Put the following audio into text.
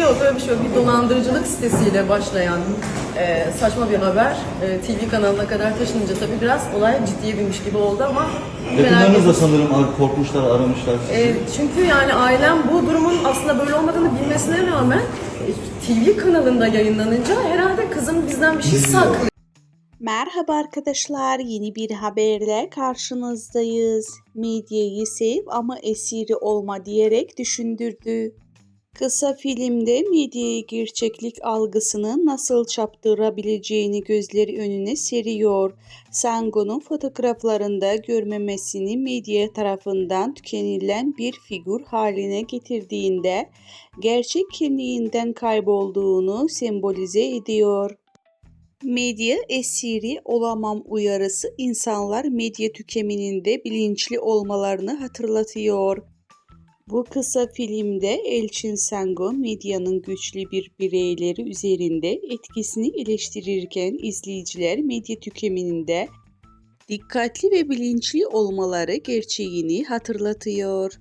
Yok öyle bir şey yok. Bir dolandırıcılık sitesiyle başlayan saçma bir haber TV kanalına kadar taşınınca tabii biraz olay ciddiye binmiş gibi oldu ama Yakınlarınız da sanırım korkmuşlar, aramışlar sizi. çünkü yani ailem bu durumun aslında böyle olmadığını bilmesine rağmen TV kanalında yayınlanınca herhalde kızım bizden bir şey saklıyor. Merhaba arkadaşlar, yeni bir haberle karşınızdayız. Medyayı sev ama esiri olma diyerek düşündürdü. Kısa filmde medyaya gerçeklik algısını nasıl çarptırabileceğini gözleri önüne seriyor. Sango'nun fotoğraflarında görmemesini medya tarafından tükenilen bir figür haline getirdiğinde gerçek kimliğinden kaybolduğunu sembolize ediyor. Medya esiri olamam uyarısı insanlar medya tüketiminde bilinçli olmalarını hatırlatıyor. Bu kısa filmde Elçin Sango medyanın güçlü bir bireyleri üzerinde etkisini eleştirirken izleyiciler medya tüketiminde dikkatli ve bilinçli olmaları gerçeğini hatırlatıyor.